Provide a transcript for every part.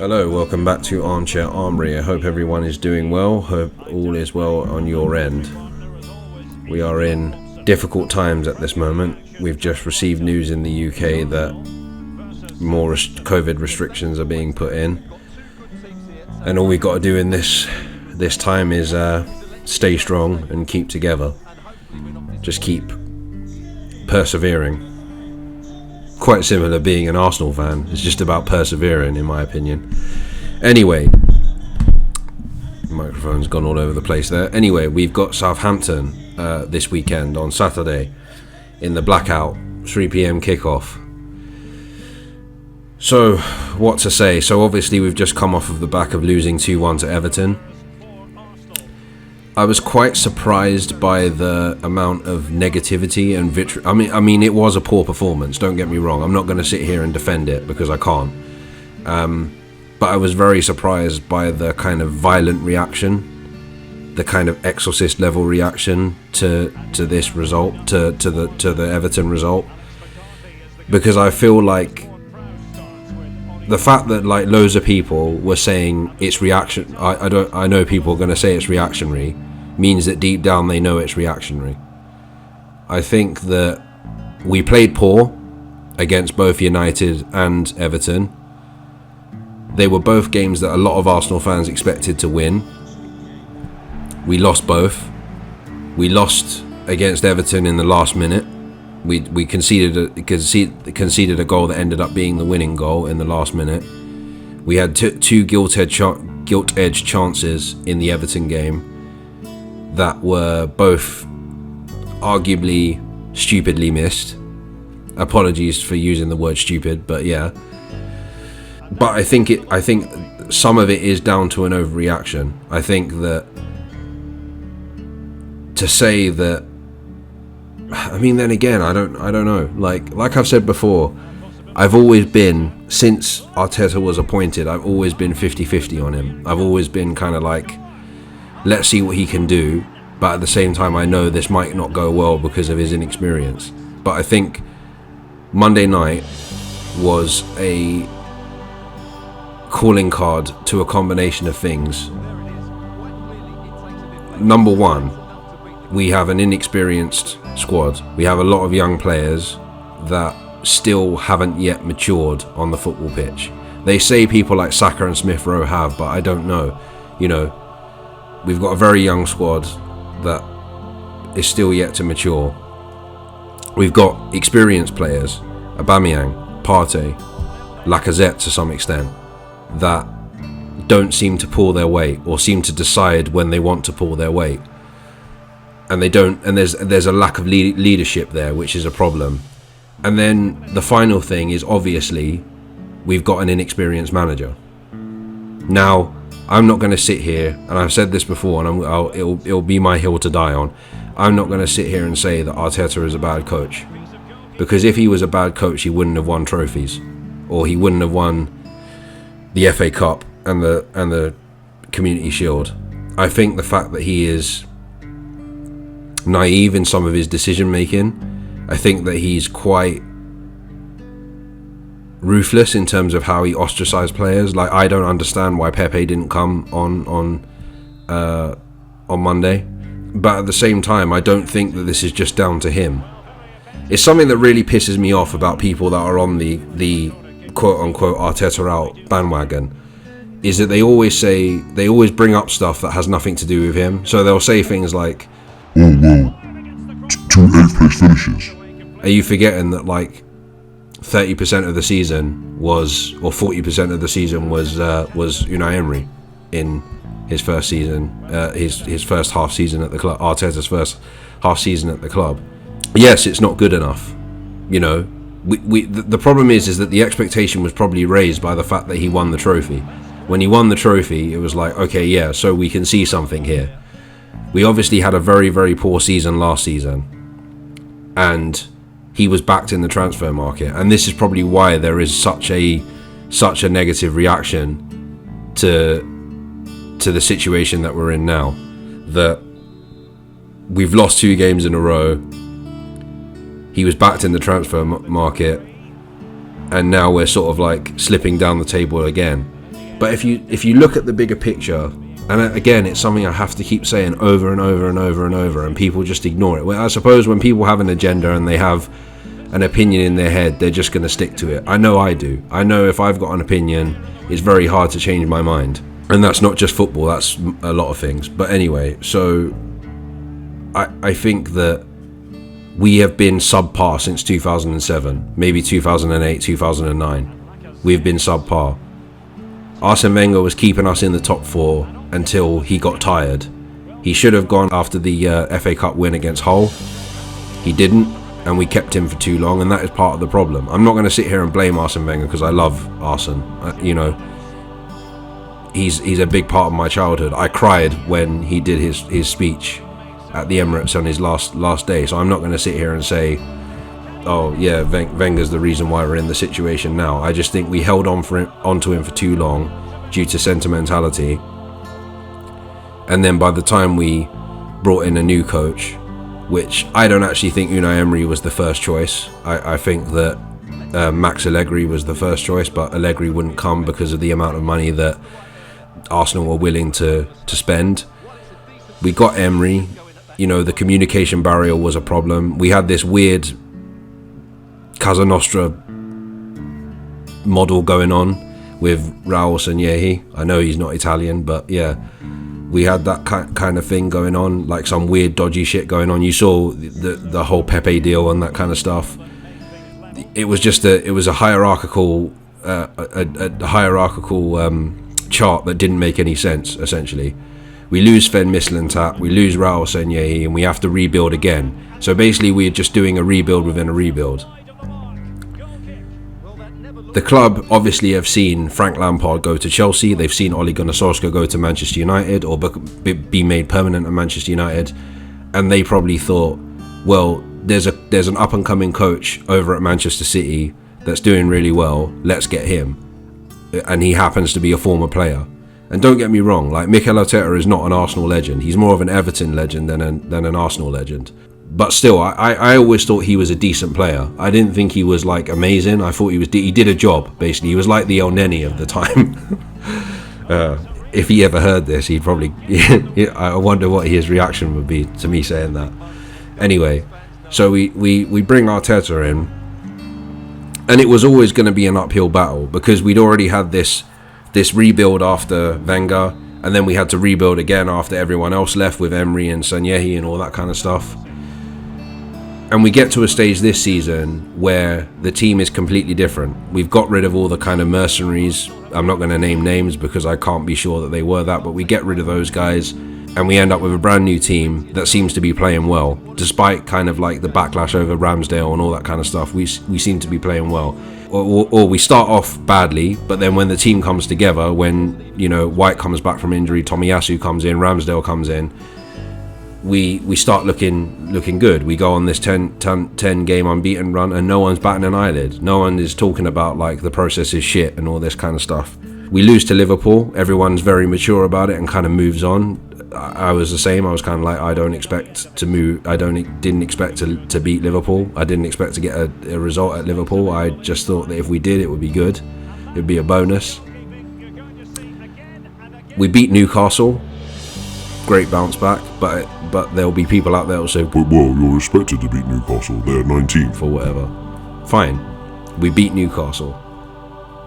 Hello, welcome back to Armchair Armory. I hope everyone is doing well. Hope all is well on your end. We are in difficult times at this moment. We've just received news in the UK that more COVID restrictions are being put in. And all we've got to do in this time is stay strong and keep together. Just keep persevering. Quite similar being an Arsenal fan. It's just about persevering, in my opinion. Anyway, microphone's gone all over the place there. Anyway, we've got Southampton this weekend on Saturday in the blackout, 3 p.m. kickoff. So, what to say? So obviously we've just come off of the back of losing 2-1 to Everton. I was quite surprised by the amount of negativity and vitriol. I mean, it was a poor performance, don't get me wrong. I'm not going to sit here and defend it because I can't. But I was very surprised by the kind of violent reaction, the kind of Exorcist level reaction to this result, to the Everton result. Because I feel like the fact that like loads of people were saying it's reaction, I know people are going to say it's reactionary, means that deep down they know it's reactionary. I think that we played poor against both United and Everton. They were both games that a lot of Arsenal fans expected to win. We lost both. We lost against Everton in the last minute. We conceded a goal that ended up being the winning goal in the last minute. We had two gilt-edged chances in the Everton game that were both arguably stupidly missed. Apologies for using the word stupid, but yeah. But I think some of it is down to an overreaction. I think that to say that, I mean, then again, I don't know. Like I've said before, I've always been, since Arteta was appointed, I've always been 50-50 on him. I've always been kind of like, let's see what he can do. But at the same time, I know this might not go well because of his inexperience. But I think Monday night was a calling card to a combination of things. Number one, we have an inexperienced squad. We have a lot of young players that still haven't yet matured on the football pitch. They say people like Saka and Smith Rowe have, but I don't know. You know, we've got a very young squad that is still yet to mature. We've got experienced players, Aubameyang, Partey, Lacazette to some extent, that don't seem to pull their weight or seem to decide when they want to pull their weight. And they don't, and there's a lack of leadership there, which is a problem. And then the final thing is, obviously, we've got an inexperienced manager. Now, I'm not going to sit here, and I've said this before, and it'll be my hill to die on. I'm not going to sit here and say that Arteta is a bad coach, because if he was a bad coach, he wouldn't have won trophies, or he wouldn't have won the FA Cup and the Community Shield. I think the fact that he is naive in some of his decision making. I think that he's quite ruthless in terms of how he ostracized players. Like, I don't understand why Pepe didn't come on Monday, but at the same time, I don't think that this is just down to him. It's something that really pisses me off about people that are on the quote unquote Arteta out bandwagon, is that they always bring up stuff that has nothing to do with him. So they'll say things like, "Oh well, 2 8th place finishes." Are you forgetting that like 30% of the season was, or 40% of the season was Unai Emery in his first season, his first half season at the club, Arteta's first half season at the club. Yes, it's not good enough. You know, the problem is that the expectation was probably raised by the fact that he won the trophy. When he won the trophy, it was like, okay, yeah, so we can see something here. We obviously had a very, very poor season last season, and he was backed in the transfer market, and this is probably why there is such a negative reaction to the situation that we're in now. That we've lost 2 games in a row. He was backed in the transfer market, and now we're sort of like slipping down the table again. But if you look at the bigger picture, and again, it's something I have to keep saying over and over and over and over, and people just ignore it. Well, I suppose when people have an agenda and they have an opinion in their head, they're just going to stick to it. I know I do. I know if I've got an opinion, it's very hard to change my mind. And that's not just football, that's a lot of things. But anyway, so I think that we have been subpar since 2007, maybe 2008, 2009. We've been subpar. Arsene Wenger was keeping us in the top four until he got tired. He should have gone after the FA Cup win against Hull. He didn't, and we kept him for too long, and that is part of the problem. I'm not going to sit here and blame Arsene Wenger because I love Arsene. He's a big part of my childhood. I cried when he did his speech at the Emirates on his last day, so I'm not going to sit here and say, oh yeah, Wenger's the reason why we're in the situation now. I just think we held onto him for too long due to sentimentality, and then by the time we brought in a new coach, which I don't actually think Unai Emery was the first choice. I think that Max Allegri was the first choice, but Allegri wouldn't come because of the amount of money that Arsenal were willing to spend. We got Emery. The communication barrier was a problem. We had this weird Casa Nostra model going on with Raul Sanllehi. I know he's not Italian, but yeah, we had that kind of thing going on, like some weird dodgy shit going on. You saw the whole Pepe deal and that kind of stuff. It was just a hierarchical chart that didn't make any sense. Essentially, we lose Sven Mislintat, we lose Raul Sanllehi, and we have to rebuild again. So basically, we're just doing a rebuild within a rebuild. The club obviously have seen Frank Lampard go to Chelsea. They've seen Ole Gunnar Solskjaer go to Manchester United or be made permanent at Manchester United, and they probably thought, well, there's an up and coming coach over at Manchester City that's doing really well. Let's get him, and he happens to be a former player. And don't get me wrong, like Mikel Arteta is not an Arsenal legend. He's more of an Everton legend than an Arsenal legend. But still, I always thought he was a decent player. I didn't think he was like amazing. I thought he did a job, basically. He was like the El Neni of the time. If he ever heard this, he'd probably... I wonder what his reaction would be to me saying that. Anyway, so we bring Arteta in, and it was always going to be an uphill battle because we'd already had this rebuild after Wenger, and then we had to rebuild again after everyone else left with Emery and Sanllehi and all that kind of stuff. And we get to a stage this season where the team is completely different. We've got rid of all the kind of mercenaries. I'm not going to name names because I can't be sure that they were that, but we get rid of those guys and we end up with a brand new team that seems to be playing well. Despite kind of like the backlash over Ramsdale and all that kind of stuff, we seem to be playing well. Or we start off badly, but then when the team comes together, when White comes back from injury, Tomiyasu comes in, Ramsdale comes in, we start looking good. We go on this 10 game unbeaten run and no one's batting an eyelid. No one is talking about like the process is shit and all this kind of stuff. We lose to Liverpool. Everyone's very mature about it and kind of moves on. I was the same. I was kind of like, I didn't expect to beat Liverpool. I didn't expect to get a result at Liverpool. I just thought that if we did, it would be good. It would be a bonus. We beat Newcastle. Great bounce back, but there'll be people out there who'll say, but well, you're expected to beat Newcastle. They're 19th or whatever. Fine, we beat Newcastle.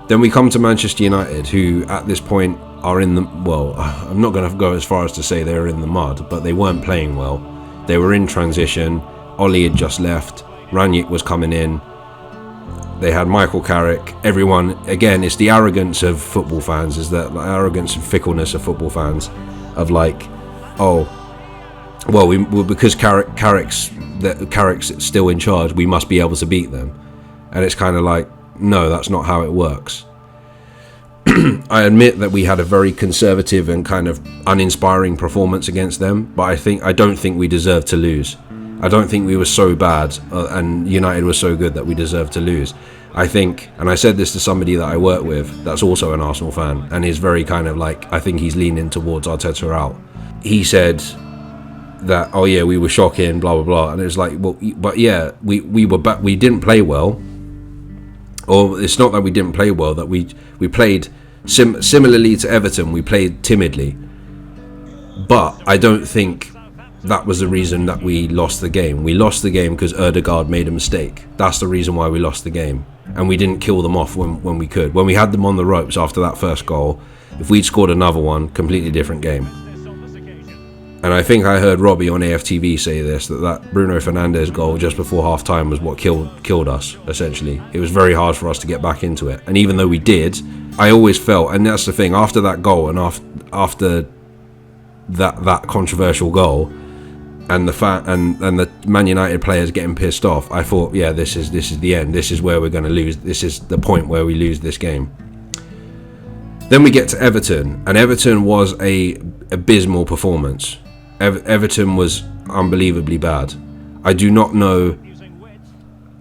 Then we come to Manchester United, who at this point are in the, well, I'm not going to go as far as to say they're in the mud, but they weren't playing well. They were in transition. Ollie had just left. Ranić was coming in. They had Michael Carrick. Everyone, again, it's the arrogance of football fans, is that like, arrogance and fickleness of football fans, of like, oh, well, because Carrick's still in charge, we must be able to beat them. And it's kind of like, no, that's not how it works. I admit that we had a very conservative and kind of uninspiring performance against them, but I don't think we deserved to lose. I don't think we were so bad and United was so good that we deserved to lose. I think, and I said this to somebody that I work with that's also an Arsenal fan and is very kind of like, I think he's leaning towards Arteta out. He said that, oh yeah, we were shocking, blah blah blah, and it's like, well, but yeah, we didn't play well, or it's not that we didn't play well, that we played Similarly to Everton, we played timidly, but I don't think that was the reason that we lost the game. We lost the game because Ødegaard made a mistake. That's the reason why we lost the game. And we didn't kill them off when we could. When we had them on the ropes after that first goal, if we'd scored another one, completely different game. And I think I heard Robbie on AFTV say this, that Bruno Fernandes goal just before half-time was what killed us, essentially. It was very hard for us to get back into it. And even though we did, I always felt, and that's the thing, after that goal and after that controversial goal, and the Man United players getting pissed off, I thought, yeah, this is the end. This is where we're going to lose. This is the point where we lose this game. Then we get to Everton, and Everton was a abysmal performance. Everton was unbelievably bad. I do not know.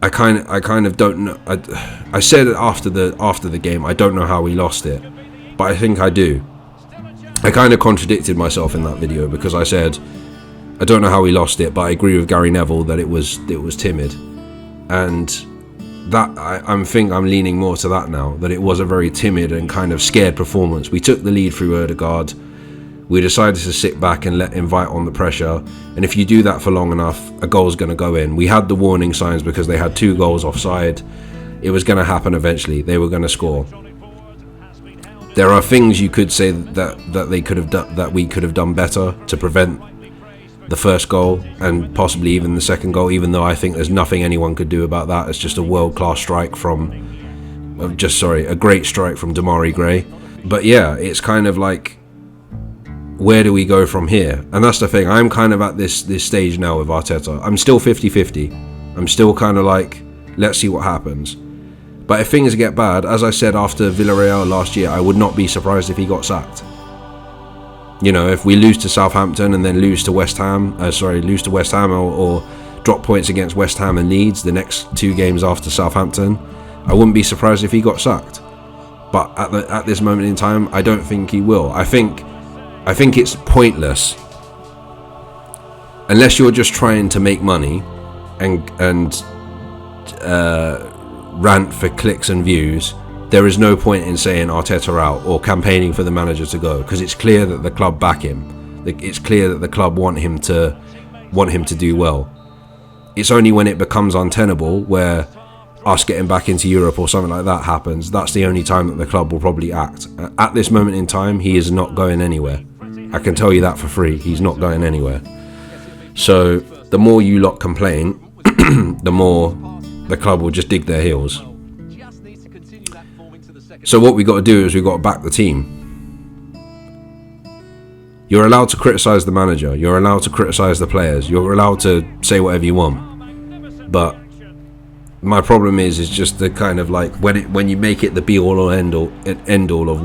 I kind of don't know. I said after the game, I don't know how we lost it, but I think I do. I kind of contradicted myself in that video because I said, I don't know how we lost it, but I agree with Gary Neville that it was timid, and that I'm leaning more to that now, that it was a very timid and kind of scared performance. We took the lead through Ødegaard. We decided to sit back and let invite on the pressure, and if you do that for long enough, a goal's going to go in. We had the warning signs because they had 2 goals offside. It was going to happen eventually. They were going to score. There are things you could say that they could have done, that we could have done better to prevent the first goal and possibly even the second goal, even though I think there's nothing anyone could do about that. It's just a world-class strike a great strike from Damari Gray. But yeah, it's kind of like, where do we go from here? And that's the thing, I'm kind of at this stage now with Arteta. I'm still 50-50. I'm still kind of like, let's see what happens. But if things get bad, as I said after Villarreal last year, I would not be surprised if he got sacked. You know, if we lose to Southampton and then lose to West Ham or drop points against West Ham and Leeds the next 2 games after Southampton, I wouldn't be surprised if he got sacked. But at this moment in time, I don't think he will. I think it's pointless unless you're just trying to make money and rant for clicks and views. There is no point in saying Arteta out or campaigning for the manager to go, because it's clear that the club back him. It's clear that the club want him to do well. It's only when it becomes untenable, where us getting back into Europe or something like that happens, that's the only time that the club will probably act. At this moment in time, he is not going anywhere. I can tell you that for free. He's not going anywhere. So the more you lot complain, the more the club will just dig their heels. So what we got to do is we got to back the team. You're allowed to criticise the manager. You're allowed to criticise the players. You're allowed to say whatever you want. But my problem is just the kind of like when you make it the be all or end all of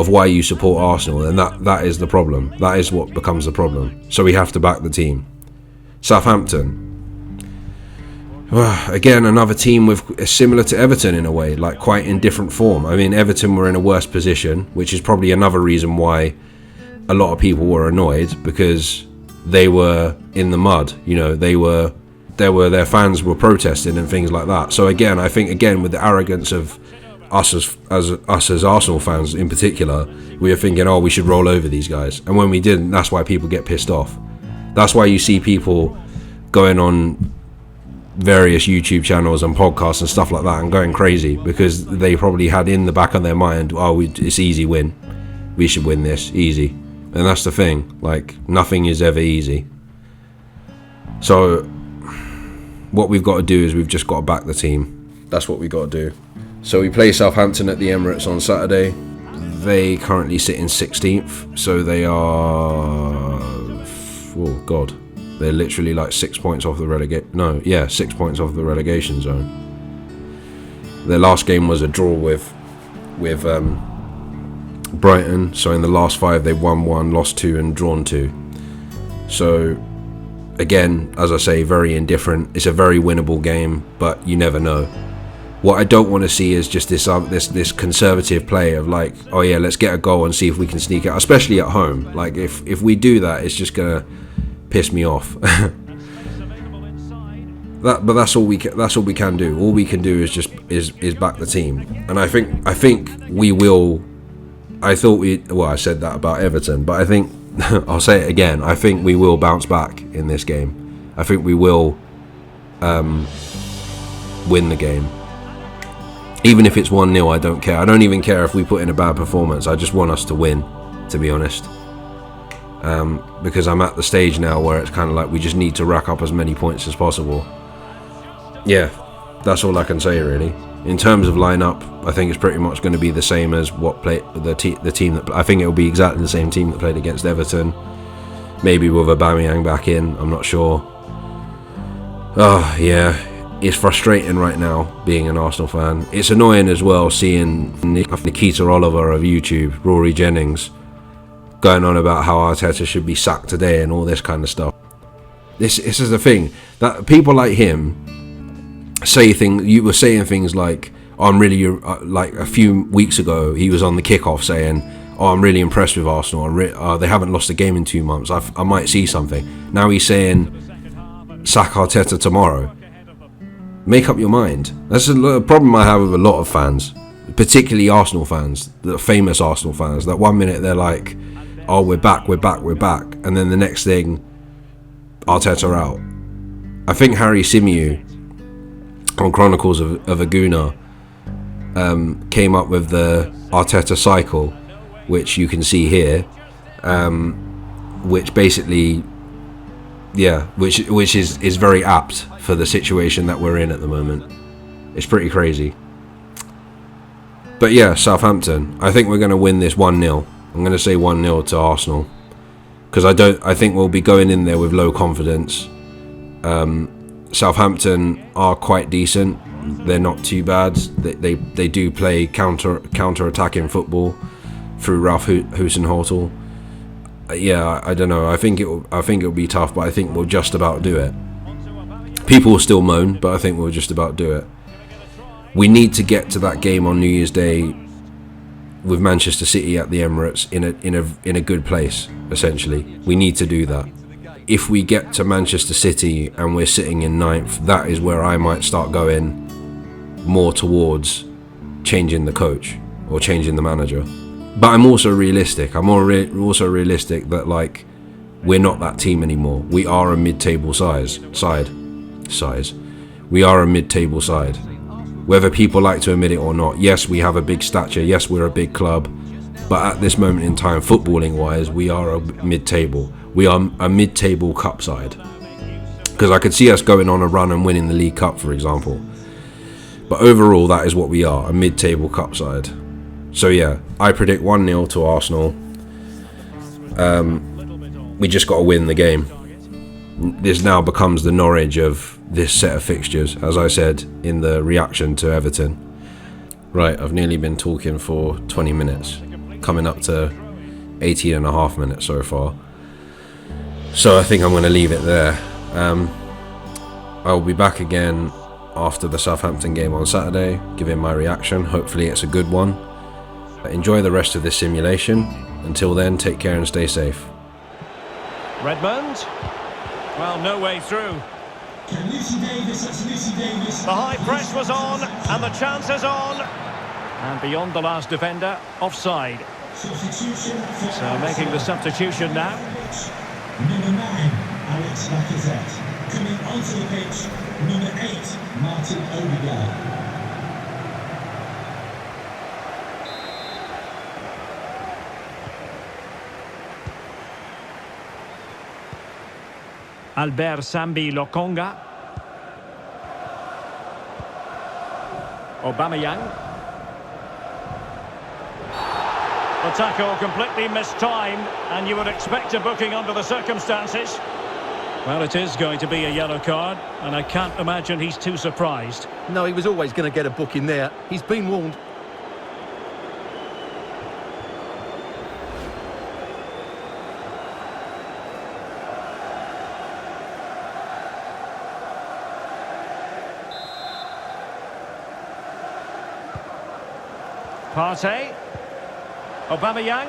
why you support Arsenal, and that is the problem. That is what becomes the problem. So we have to back the team. Southampton. Again, another team with similar to Everton in a way, like quite in different form. I mean, Everton were in a worse position, which is probably another reason why a lot of people were annoyed, because they were in the mud. You know, their fans were protesting and things like that. So again, I think with the arrogance of us as Arsenal fans in particular, we were thinking, oh, we should roll over these guys, and when we didn't, that's why people get pissed off. That's why you see people going on various YouTube channels and podcasts and stuff like that and going crazy, because they probably had in the back of their mind, oh, it's easy win, we should win this easy. And that's the thing, like, nothing is ever easy. So what we've got to do is we've just got to back the team. That's what we got to do. So we play Southampton at the Emirates on Saturday. They currently sit in 16th, so they are, oh god, they're literally like 6 points off the 6 points off the relegation zone. Their last game was a draw with Brighton. So in the last 5, they won 1, lost 2, and drawn 2. So again, as I say, very indifferent. It's a very winnable game, but you never know. What I don't want to see is just this conservative play of like, oh yeah, let's get a goal and see if we can sneak out, especially at home. Like if we do that, it's just gonna piss me off. But that's all we can do. All we can do is just is back the team, and I think we will. I said that about Everton, but I think I'll say it again. I think we will bounce back in this game. I think we will win the game. Even if it's 1-0, I don't care. I don't even care if we put in a bad performance. I just want us to win, to be honest. Because I'm at the stage now where it's kind of like we just need to rack up as many points as possible. Yeah, that's all I can say really. In terms of lineup, I think it's pretty much going to be the same as what played the team that I think it will be exactly the same team that played against Everton. Maybe with Aubameyang back in, I'm not sure. Oh yeah. It's frustrating right now being an Arsenal fan. It's annoying as well seeing Nikita Oliver of YouTube, Rory Jennings, going on about how Arteta should be sacked today and all this kind of stuff. This is the thing, that people like him say things. You were saying things like, oh, I'm really, like a few weeks ago he was on the kickoff saying, oh, I'm really impressed with Arsenal. They haven't lost a game in 2 months. I might see something. Now he's saying sack Arteta tomorrow. Make up your mind. That's a problem I have with a lot of fans, particularly Arsenal fans, the famous Arsenal fans, that 1 minute they're like, oh, we're back, and then the next thing, Arteta out. I think Harry Symeou on Chronicles of a Gooner came up with the Arteta cycle, which you can see here, which basically, yeah, which is very apt for the situation that we're in at the moment. It's pretty crazy. But yeah, Southampton, I think we're going to win this 1-0. I'm going to say 1-0 to Arsenal, because I think we'll be going in there with low confidence. Southampton are quite decent. They're not too bad. They do play counter attacking football through Ralph Hasenhuttl. Yeah, I don't know. I think it'll be tough, but I think we'll just about do it. People will still moan, but I think we'll just about do it. We need to get to that game on New Year's Day with Manchester City at the Emirates in a good place. Essentially, we need to do that. If we get to Manchester City and we're sitting in 9th, that is where I might start going more towards changing the coach or changing the manager. But I'm also realistic. I'm also realistic that, like, we're not that team anymore. We are a mid-table side. We are a mid-table side. Whether people like to admit it or not, yes, we have a big stature. Yes, we're a big club. But at this moment in time, footballing-wise, we are a mid-table. We are a mid-table cup side. Because I could see us going on a run and winning the League Cup, for example. But overall, that is what we are, a mid-table cup side. So yeah, I predict 1-0 to Arsenal. We just got to win the game. This now becomes the Norwich of this set of fixtures, as I said in the reaction to Everton. Right, I've nearly been talking for 20 minutes, coming up to 18 and a half minutes so far. So I think I'm going to leave it there. I'll be back again after the Southampton game on Saturday, giving my reaction. Hopefully it's a good one. Enjoy the rest of this simulation. Until then, take care and stay safe. Redmond. Well, no way through. The high press was on, and the chance is on. And beyond the last defender, offside. So making the substitution now. Number 9, Alex Lacazette. Coming onto the pitch, number 8, Martin Odegaard. Albert Sambi Lokonga. Aubameyang. The tackle completely mistimed, and you would expect a booking under the circumstances. Well, it is going to be a yellow card, and I can't imagine he's too surprised. No, he was always going to get a booking there. He's been warned. Partey. Aubameyang.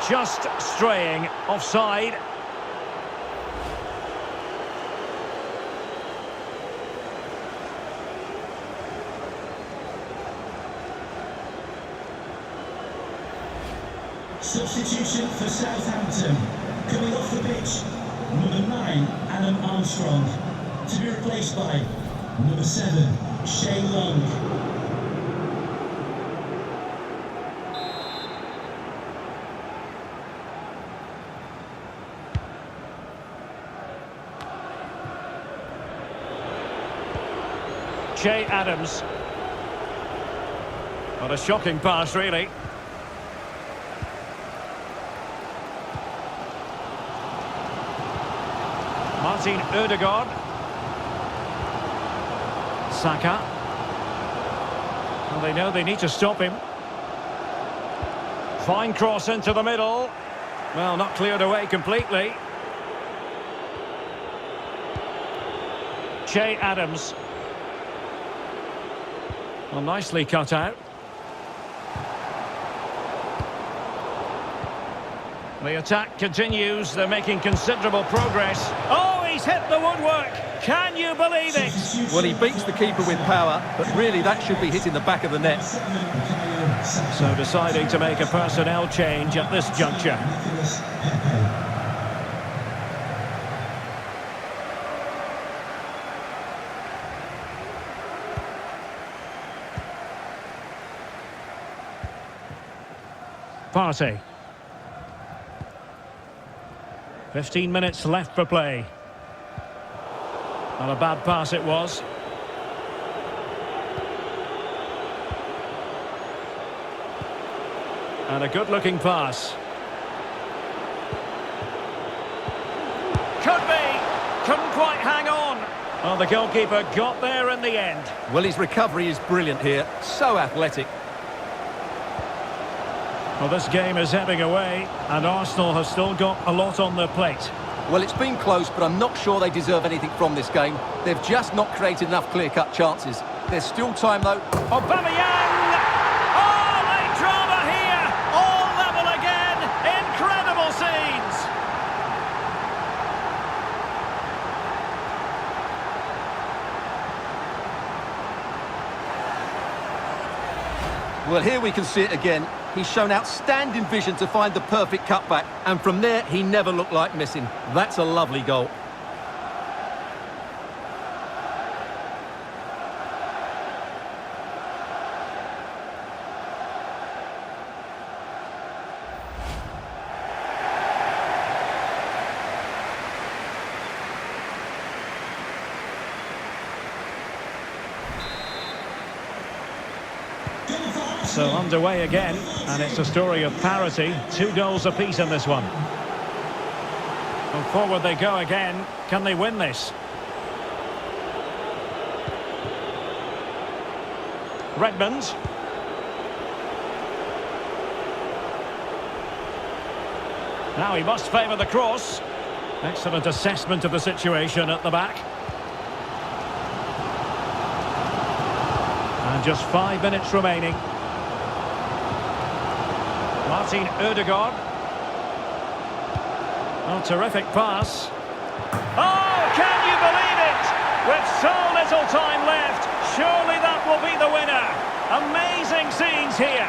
Just straying offside. Substitution for Southampton. Coming off the pitch, number 9, Adam Armstrong. To be replaced by number 7, Shea Long. Che Adams. What a shocking pass, really. Martin Ødegaard. Saka. Well, they know they need to stop him. Fine cross into the middle. Well, not cleared away completely. Che Adams. Well, nicely cut out. The attack continues. They're making considerable progress. Oh, he's hit the woodwork. Can you believe it? Well, he beats the keeper with power, but really that should be hitting the back of the net. So deciding to make a personnel change at this juncture. Partey. 15 minutes left for play. Not a bad pass it was. And a good-looking pass. Could be. Couldn't quite hang on. Well, the goalkeeper got there in the end. Well, his recovery is brilliant here. So athletic. Well, this game is ebbing away, and Arsenal have still got a lot on their plate. Well, it's been close, but I'm not sure they deserve anything from this game. They've just not created enough clear-cut chances. There's still time, though. Aubameyang! Oh, late drama here! All level again! Incredible scenes! Well, here we can see it again. He's shown outstanding vision to find the perfect cutback, and from there, he never looked like missing. That's a lovely goal. So underway again, and it's a story of parity. 2 goals apiece in this one. Well, forward they go again. Can they win this? Redmond. Now he must favour the cross. Excellent assessment of the situation at the back. And just 5 minutes remaining. Martin Ødegaard. Oh, terrific pass. Oh, can you believe it? With so little time left, surely that will be the winner. Amazing scenes here.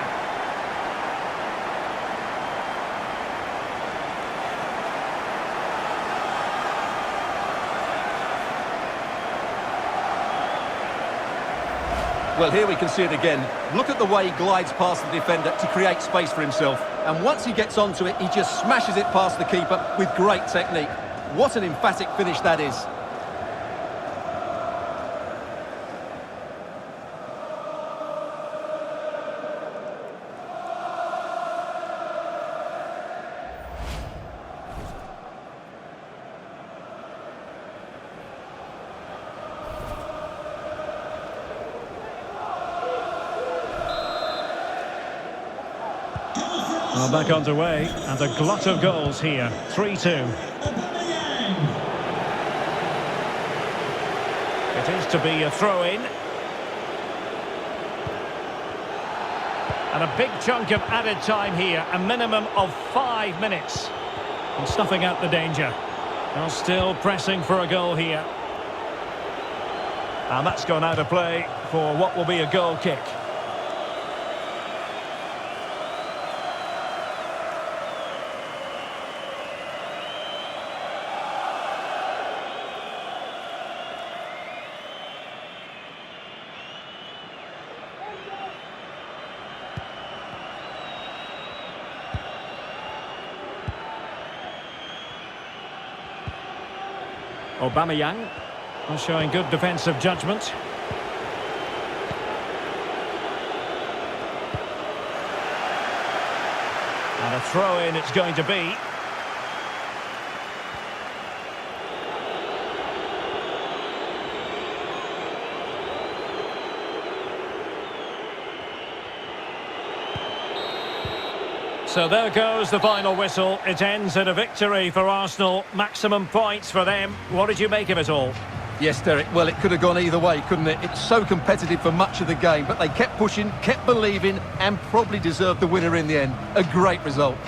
Well, here we can see it again. Look at the way he glides past the defender to create space for himself. And once he gets onto it, he just smashes it past the keeper with great technique. What an emphatic finish that is. Well, back underway, and a glut of goals here. 3-2. It is to be a throw-in. And a big chunk of added time here, a minimum of 5 minutes. And snuffing out the danger. Well, still pressing for a goal here. And that's gone out of play for what will be a goal kick. Aubameyang, showing good defensive judgment. And a throw-in it's going to be. So there goes the final whistle. It ends in a victory for Arsenal. Maximum points for them. What did you make of it all? Yes, Derek, well, it could have gone either way, couldn't it? It's so competitive for much of the game, but they kept pushing, kept believing, and probably deserved the winner in the end. A great result.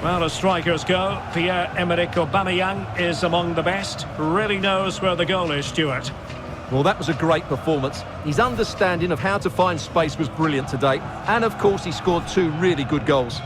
Well, as strikers go, Pierre-Emerick Aubameyang is among the best. Really knows where the goal is, Stuart. Well, that was a great performance. His understanding of how to find space was brilliant today. And, of course, he scored 2 really good goals.